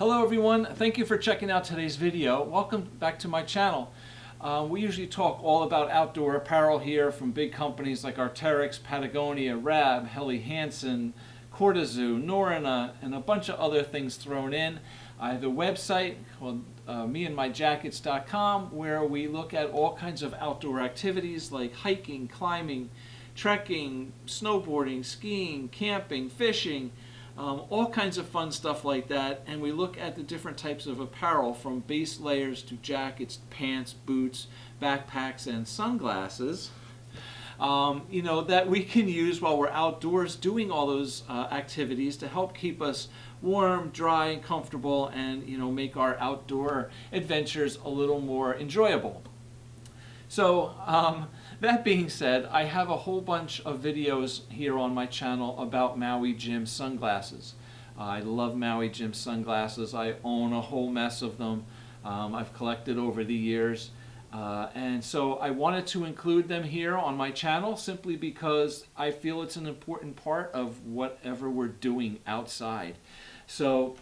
Hello everyone, thank you for checking out today's video. Welcome back to my channel. We usually talk all about outdoor apparel here from big companies like Arc'teryx, Patagonia, Rab, Helly Hansen, Cortezoo, Norrøna, and a bunch of other things thrown in. I have a website called meandmyjackets.com where we look at all kinds of outdoor activities like hiking, climbing, trekking, snowboarding, skiing, camping, fishing, all kinds of fun stuff like that, and we look at the different types of apparel from base layers to jackets, pants, boots, backpacks, and sunglasses that we can use while we're outdoors doing all those activities to help keep us warm, dry, and comfortable, and make our outdoor adventures a little more enjoyable. So that being said, I have a whole bunch of videos here on my channel about Maui Jim sunglasses. I love Maui Jim sunglasses. I own a whole mess of them. I've collected over the years. And so I wanted to include them here on my channel simply because I feel it's an important part of whatever we're doing outside. So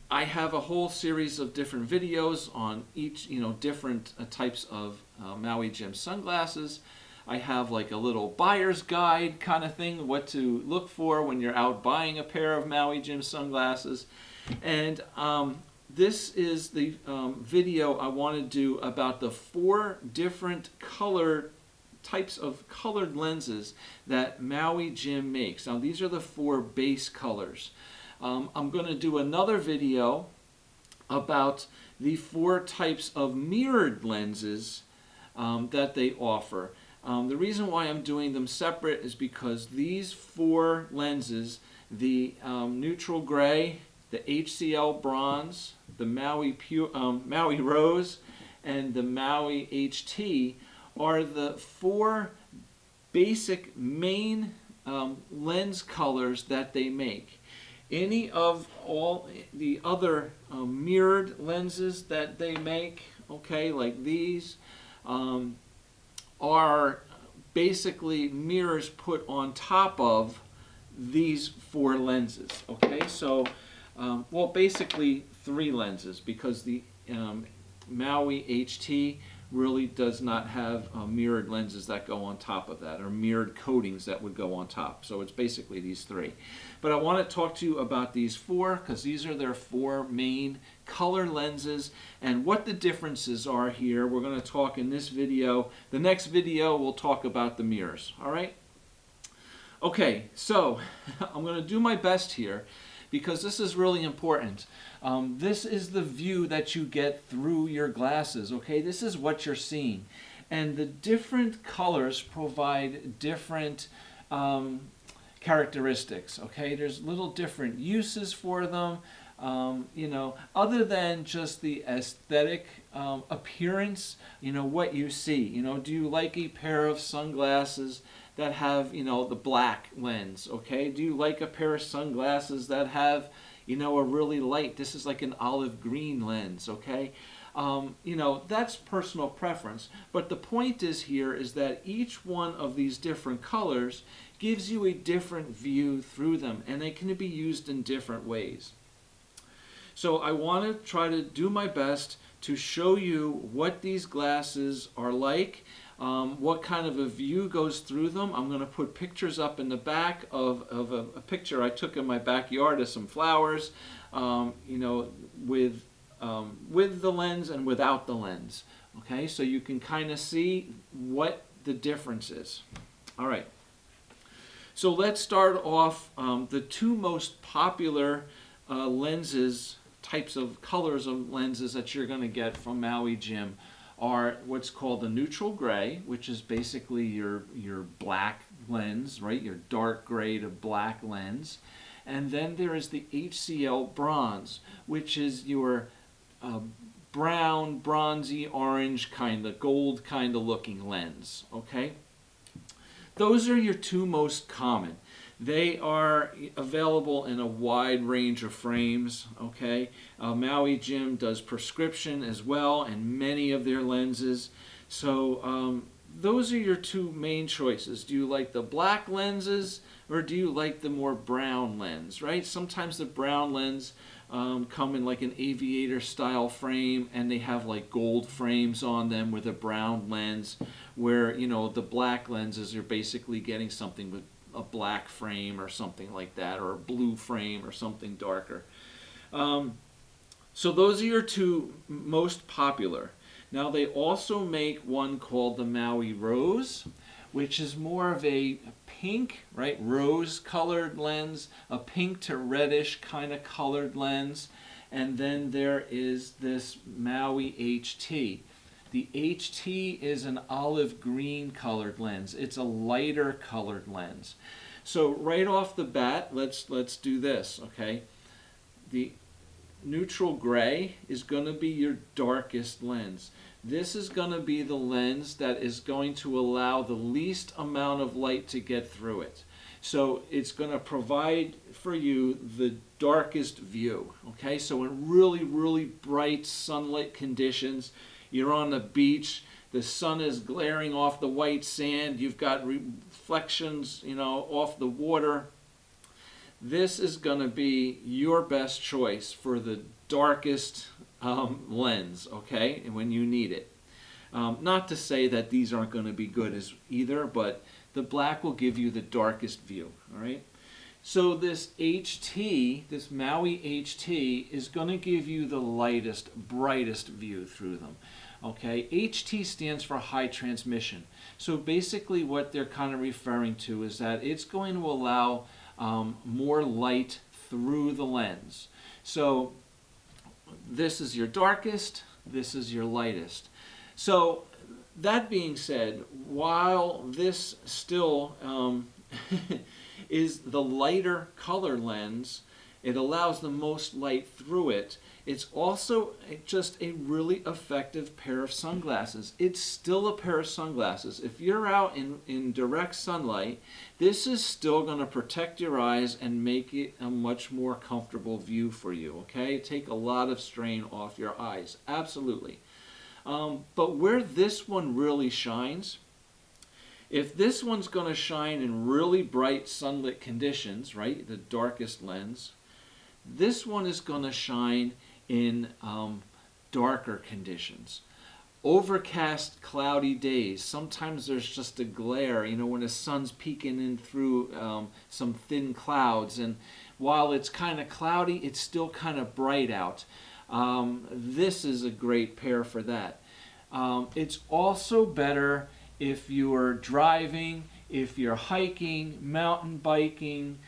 I have a whole series of different videos on each, different types of Maui Jim sunglasses. I have like a little buyer's guide kind of thing, what to look for when you're out buying a pair of Maui Jim sunglasses. And this is the video I want to do about the 4 different types of colored lenses that Maui Jim makes. Now these are the 4 base colors. I'm going to do another video about the 4 types of mirrored lenses that they offer. The reason why I'm doing them separate is because these 4 lenses, the neutral gray, the HCL Bronze, the Maui Rose, and the Maui HT are the 4 basic main lens colors that they make. Any of all the other mirrored lenses that they make, okay, like these, are basically mirrors put on top of these 4 lenses, okay? So, well, basically 3 lenses, because the Maui HT really does not have mirrored lenses that go on top of that, or mirrored coatings that would go on top. So it's basically these 3. But I want to talk to you about these 4 because these are their 4 main color lenses and what the differences are here. We're going to talk in this video. The next video we'll talk about the mirrors. All right? Okay, so I'm going to do my best here because this is really important. This is the view that you get through your glasses, okay? This is what you're seeing. And the different colors provide different characteristics, okay? There's little different uses for them, other than just the aesthetic appearance, what you see. Do you like a pair of sunglasses that have, the black lens, okay? Do you like a pair of sunglasses that have, a really light, this is like an olive green lens, okay? That's personal preference. But the point is here is that each one of these different colors gives you a different view through them, and they can be used in different ways. So I want to try to do my best to show you what these glasses are like, what kind of a view goes through them. I'm going to put pictures up in the back of a picture I took in my backyard of some flowers, with the lens and without the lens. Okay, so you can kind of see what the difference is. All right. So let's start off the 2 most popular types of colors of lenses that you're going to get from Maui Jim are what's called the neutral gray, which is basically your black lens, right? Your dark gray to black lens. And then there is the HCL Bronze, which is your brown, bronzy, orange kind of, gold kind of looking lens, okay? Those are your 2 most common. They are available in a wide range of frames, okay? Maui Jim does prescription as well, and many of their lenses. So those are your two main choices. Do you like the black lenses or do you like the more brown lens, right? Sometimes the brown lens come in like an aviator style frame, and they have like gold frames on them with a brown lens, where, you know, the black lenses are basically getting something with a black frame or something like that, or a blue frame or something darker. So those are your two most popular. Now they also make one called the Maui Rose, which is more of a pink, right, rose colored lens, a pink to reddish kind of colored lens. And then there is this Maui HT. The HT is an olive green colored lens. It's a lighter colored lens. So right off the bat, let's do this, okay? The neutral gray is going to be your darkest lens. This is going to be the lens that is going to allow the least amount of light to get through it. So it's going to provide for you the darkest view, okay? So in really, really bright sunlight conditions, you're on the beach, the sun is glaring off the white sand, you've got reflections, you know, off the water. This is going to be your best choice for the darkest lens, okay, and when you need it. Not to say that these aren't going to be good as either, but the black will give you the darkest view, all right? So this HT, this Maui HT, is going to give you the lightest, brightest view through them. Okay, HT stands for high transmission. So basically what they're kind of referring to is that it's going to allow more light through the lens. So this is your darkest, this is your lightest. So that being said, while this still is the lighter color lens, it allows the most light through it. It's also just a really effective pair of sunglasses. It's still a pair of sunglasses. If you're out in direct sunlight, this is still going to protect your eyes and make it a much more comfortable view for you, okay? Take a lot of strain off your eyes, absolutely. But where this one really shines, if this one's going to shine in really bright sunlit conditions, right, the darkest lens, this one is going to shine in darker conditions. Overcast, cloudy days. Sometimes there's just a glare, you know, when the sun's peeking in through some thin clouds. And while it's kind of cloudy, it's still kind of bright out. This is a great pair for that. It's also better if you're driving, if you're hiking, mountain biking,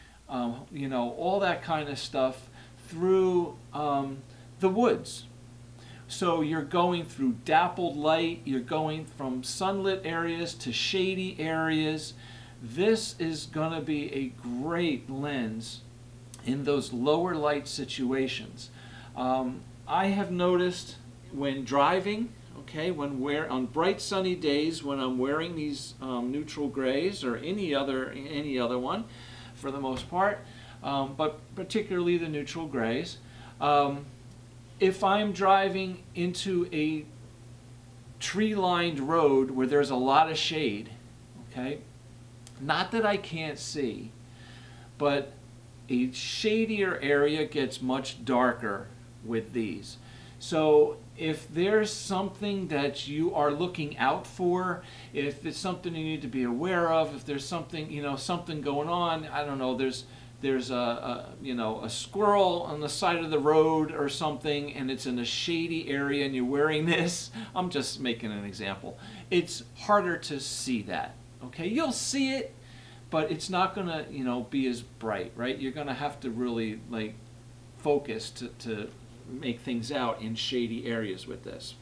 you know, all that kind of stuff through the woods. So you're going through dappled light, you're going from sunlit areas to shady areas. This is going to be a great lens in those lower light situations. I have noticed when driving, okay, on bright sunny days when I'm wearing these neutral grays or any other one for the most part, but particularly the neutral grays, if I'm driving into a tree-lined road where there's a lot of shade, okay, not that I can't see, but a shadier area gets much darker with these. So if there's something that you are looking out for, if it's something you need to be aware of, if there's something, you know, something going on, I don't know, there's a squirrel on the side of the road or something, and it's in a shady area and you're wearing this, I'm just making an example. It's harder to see that, okay? You'll see it, but it's not going to, you know, be as bright, right? You're going to have to really, like, focus to make things out in shady areas with this.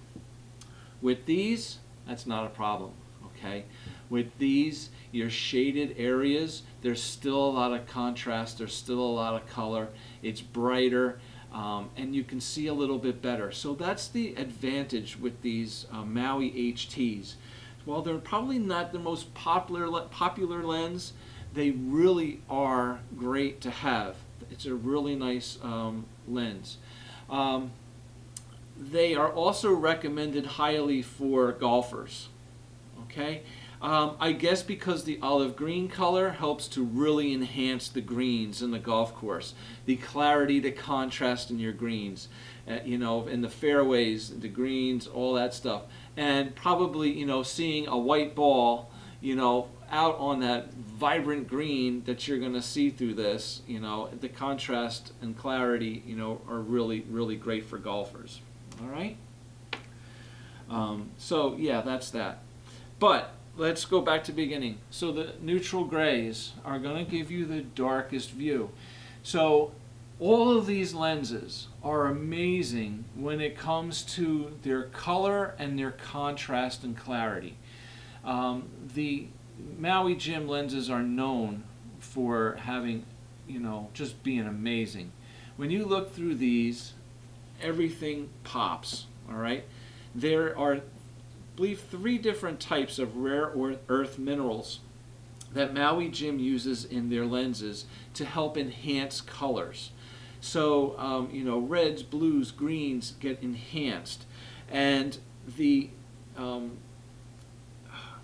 With these, that's not a problem, okay? With these, your shaded areas, there's still a lot of contrast, there's still a lot of color, it's brighter, and you can see a little bit better. So that's the advantage with these Maui HTs. While they're probably not the most popular lens, they really are great to have. It's a really nice lens. They are also recommended highly for golfers. Okay, I guess because the olive green color helps to really enhance the greens in the golf course, the clarity, the contrast in your greens, you know, in the fairways, the greens, all that stuff, and probably, you know, seeing a white ball, you know, out on that vibrant green that you're going to see through this, you know, the contrast and clarity, you know, are really, really great for golfers. All right. So yeah, that's that. But let's go back to the beginning. So the neutral grays are going to give you the darkest view. So all of these lenses are amazing when it comes to their color and their contrast and clarity. The Maui Jim lenses are known for having, you know, just being amazing. When you look through these, everything pops, all right? There are, I believe, 3 different types of rare earth minerals that Maui Jim uses in their lenses to help enhance colors. So, you know, reds, blues, greens get enhanced. And the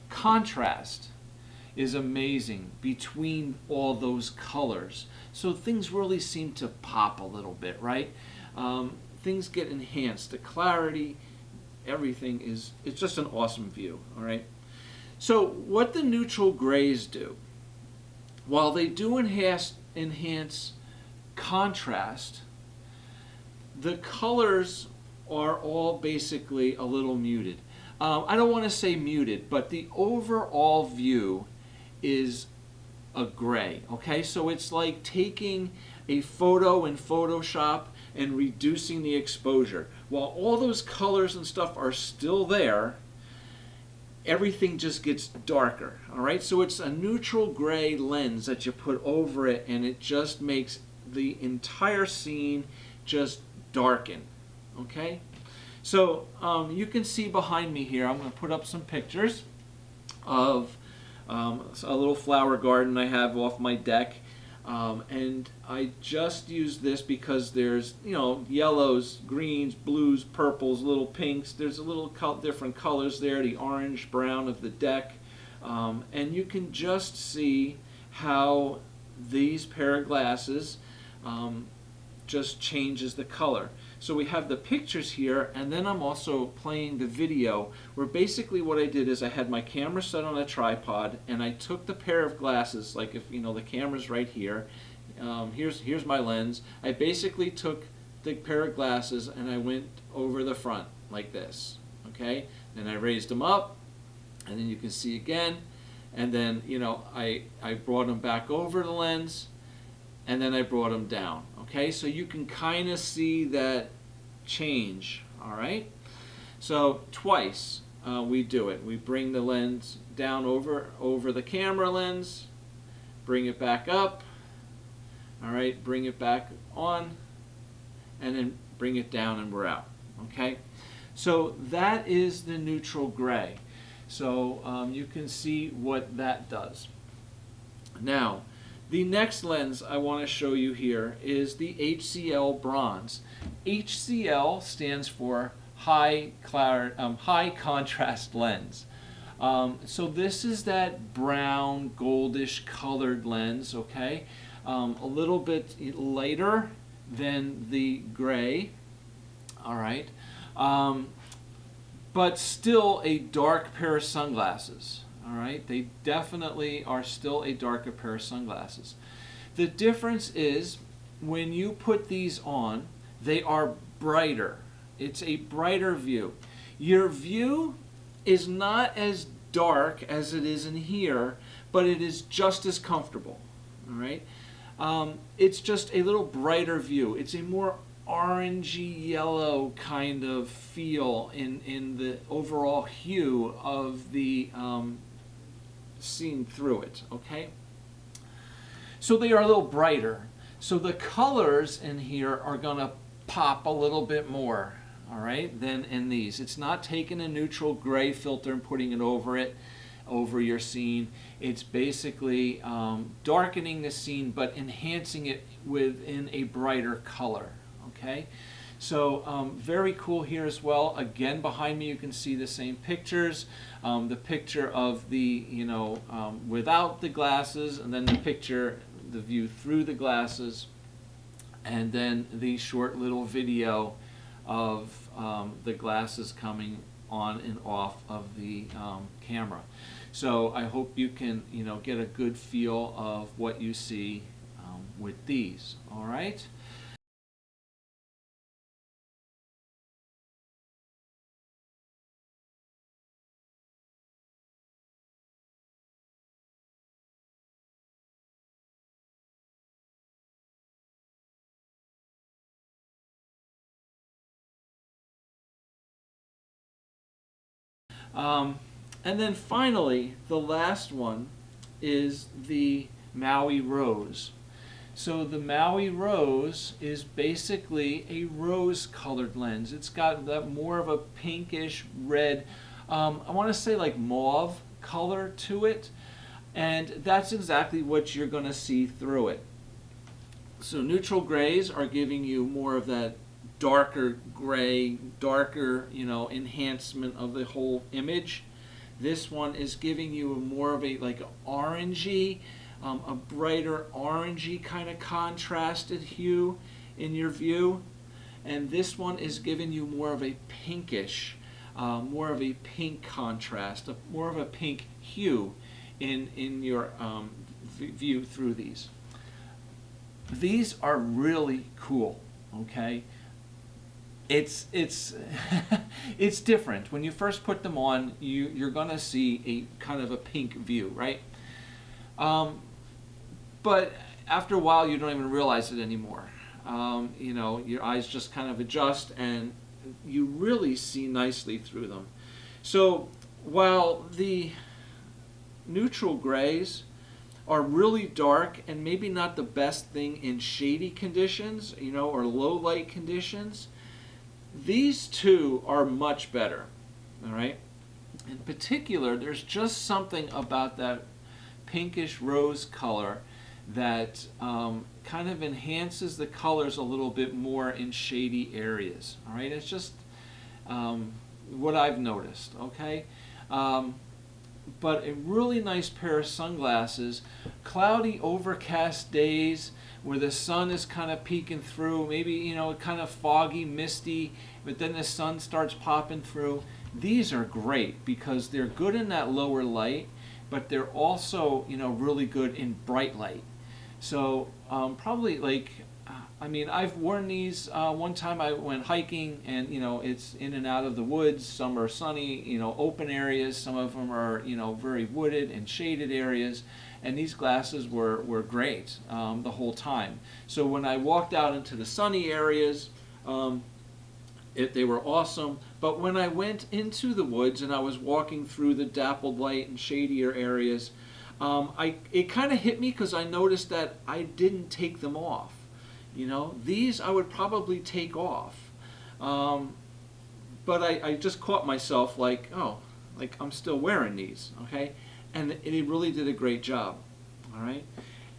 contrast is amazing between all those colors. So things really seem to pop a little bit, right? Things get enhanced. The clarity, everything is, it's just an awesome view, all right? So what the neutral grays do, while they do enhance contrast, the colors are all basically a little muted. I don't want to say muted, but the overall view is a gray, okay? So it's like taking a photo in Photoshop and reducing the exposure. While all those colors and stuff are still there, everything just gets darker, all right? So it's a neutral gray lens that you put over it, and it just makes the entire scene just darken, okay? So you can see behind me here, I'm going to put up some pictures of a little flower garden I have off my deck. And I just use this because there's, you know, yellows, greens, blues, purples, little pinks. There's a little different colors there, the orange, brown of the deck. And you can just see how these pair of glasses just changes the color. So we have the pictures here, and then I'm also playing the video, where basically what I did is I had my camera set on a tripod, and I took the pair of glasses, like if, you know, the camera's right here, here's my lens. I basically took the pair of glasses and I went over the front like this, okay? Then I raised them up, and then you can see again, and then, you know, I brought them back over the lens, and then I brought them down, okay? So you can kind of see that change, all right? So twice we do it. We bring the lens down over the camera lens, bring it back up, all right, bring it back on, and then bring it down, and we're out, okay? So that is the neutral gray. So you can see what that does. Now, the next lens I want to show you here is the HCL Bronze. HCL stands for high contrast lens. So this is that brown, goldish colored lens, okay? A little bit lighter than the gray, all right? But still a dark pair of sunglasses. All right, they definitely are still a darker pair of sunglasses. The difference is when you put these on, they are brighter. It's a brighter view. Your view is not as dark as it is in here, but it is just as comfortable. All right, it's just a little brighter view. It's a more orangey yellow kind of feel in the overall hue of the seen through it, okay? So they are a little brighter. So the colors in here are going to pop a little bit more, all right, than in these. It's not taking a neutral gray filter and putting it over your scene. It's basically darkening the scene but enhancing it within a brighter color, okay? So very cool here as well. Again, behind me you can see the same pictures. The picture of the, without the glasses, and then the picture, the view through the glasses, and then the short little video of the glasses coming on and off of the camera. So I hope you can, get a good feel of what you see with these. All right. And then finally, the last one is the Maui Rose. So the Maui Rose is basically a rose-colored lens. It's got that more of a pinkish red, I want to say like mauve color to it, and that's exactly what you're going to see through it. So neutral grays are giving you more of that darker gray, darker, enhancement of the whole image. This one is giving you more of a like orangey, a brighter orangey kind of contrasted hue in your view. And this one is giving you more of a pinkish, more of a pink contrast, more of a pink hue in your view through these. These are really cool, okay? It's it's different. When you first put them on, you're gonna see a kind of a pink view, right? But after a while, you don't even realize it anymore. Your eyes just kind of adjust, and you really see nicely through them. So while the neutral grays are really dark and maybe not the best thing in shady conditions, or low light conditions, these two are much better, all right? In particular, there's just something about that pinkish rose color that kind of enhances the colors a little bit more in shady areas, all right? It's just what I've noticed, okay? But a really nice pair of sunglasses, cloudy, overcast days where the sun is kind of peeking through, maybe, kind of foggy, misty, but then the sun starts popping through. These are great because they're good in that lower light, but they're also, really good in bright light. So probably like, I've worn these. One time I went hiking, and it's in and out of the woods. Some are sunny, open areas. Some of them are, very wooded and shaded areas. And these glasses were great the whole time. So when I walked out into the sunny areas, they were awesome. But when I went into the woods and I was walking through the dappled light and shadier areas, it kind of hit me because I noticed that I didn't take them off. These I would probably take off. But I just caught myself like, oh, like I'm still wearing these, okay? And it really did a great job, all right?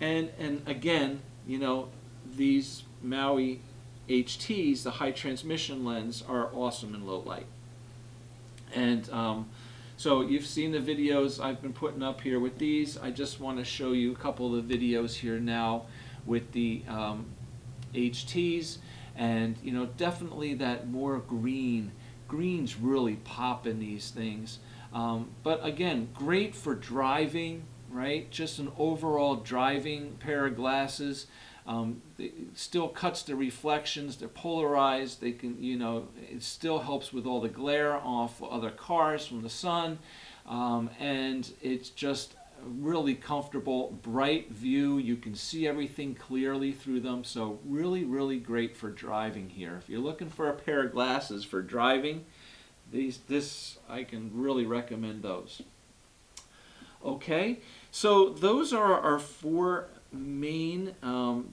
And again, these Maui HTs, the high transmission lens, are awesome in low light. And so you've seen the videos I've been putting up here with these. I just want to show you a couple of videos here now with the HTs, and definitely that more greens really pop in these things. But again, great for driving, right? Just an overall driving pair of glasses. It still cuts the reflections. They're polarized. They can, it still helps with all the glare off other cars from the sun, and it's just really comfortable, bright view. You can see everything clearly through them. So really, really great for driving here. If you're looking for a pair of glasses for driving, I can really recommend those. Okay, so those are our four main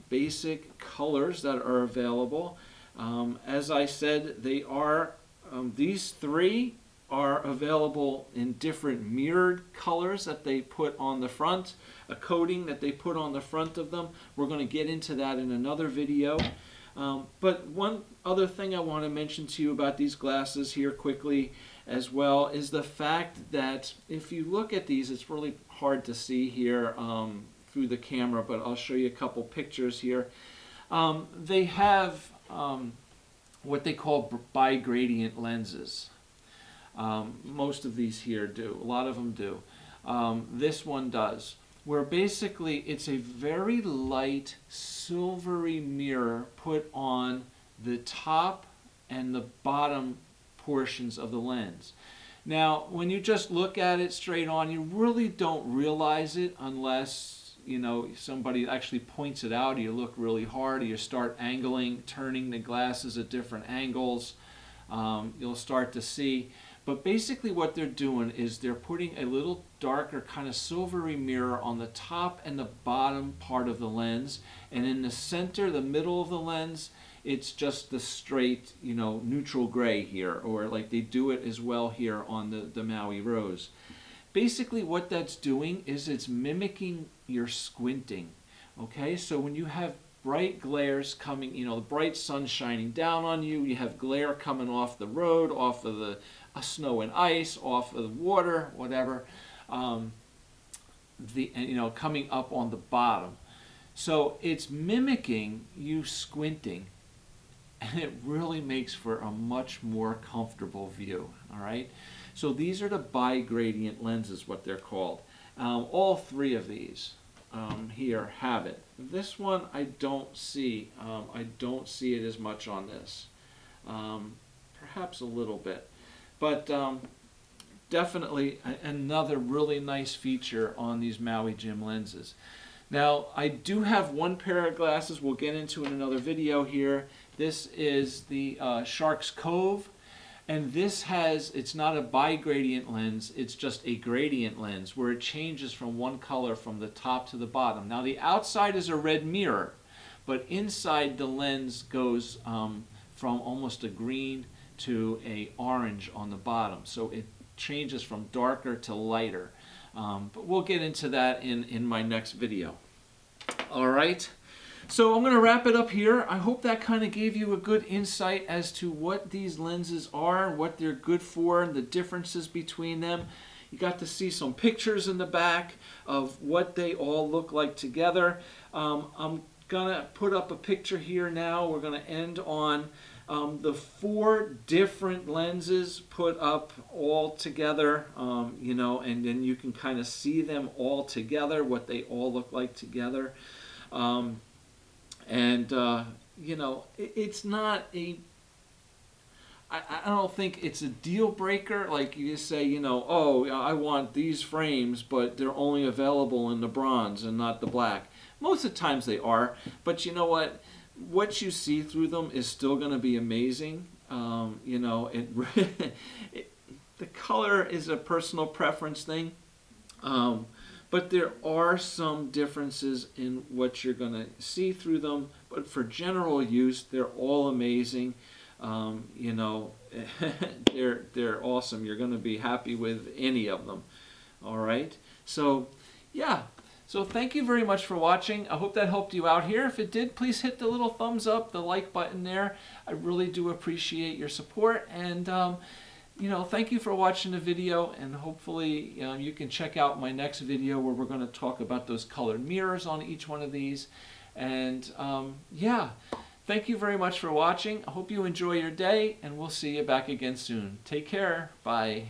basic colors that are available. As I said, these three are available in different mirrored colors that they put on the front, a coating that they put on the front of them. We're going to get into that in another video. But one other thing I want to mention to you about these glasses here quickly as well is the fact that if you look at these, it's really hard to see here through the camera, but I'll show you a couple pictures here. They have what they call bi-gradient lenses. Most of these here do. A lot of them do. This one does, where basically it's a very light silvery mirror put on the top and the bottom portions of the lens. Now, when you just look at it straight on, you really don't realize it unless, you know, somebody actually points it out, or you look really hard, or you start angling, turning the glasses at different angles. You'll start to see. But basically what they're doing is they're putting a little darker kind of silvery mirror on the top and the bottom part of the lens, and in the center, the middle of the lens, it's just the straight, you know, neutral gray here, or like they do it as well here on the Maui Rose. Basically what that's doing is it's mimicking your squinting. Okay, so when you have bright glares coming, you know, the bright sun shining down on you, you have glare coming off the road, off of the snow and ice, off of the water, whatever, you know, coming up on the bottom. So it's mimicking you squinting, and it really makes for a much more comfortable view. All right, so these are the bi-gradient lenses, what they're called. All three of these here have it. This one I don't see. I don't see it as much on this. Perhaps a little bit, but definitely another really nice feature on these Maui Jim lenses. Now, I do have one pair of glasses we'll get into in another video here. This is the Shark's Cove, and this it's not a bi-gradient lens, it's just a gradient lens where it changes from one color from the top to the bottom. Now, the outside is a red mirror, but inside the lens goes from almost a green to a orange on the bottom. So it changes from darker to lighter. But we'll get into that in my next video. All right, so I'm going to wrap it up here. I hope that kind of gave you a good insight as to what these lenses are, what they're good for, and the differences between them. You got to see some pictures in the back of what they all look like together. I'm going to put up a picture here now. We're going to end on the 4 different lenses put up all together, you know, and then you can kind of see them all together, what they all look like together. You know, it's not a, I don't think it's a deal breaker, like you just say, you know, oh, I want these frames, but they're only available in the bronze and not the black. Most of the times they are, but you know what? What you see through them is still going to be amazing. You know, the color is a personal preference thing, but there are some differences in what you're going to see through them. But for general use, they're all amazing. You know, they're awesome. You're going to be happy with any of them. All right. So, yeah. So thank you very much for watching. I hope that helped you out here. If it did, please hit the little thumbs up, the like button there. I really do appreciate your support. And, you know, thank you for watching the video. And hopefully you can check out my next video where we're going to talk about those colored mirrors on each one of these. And, yeah, thank you very much for watching. I hope you enjoy your day, and we'll see you back again soon. Take care. Bye.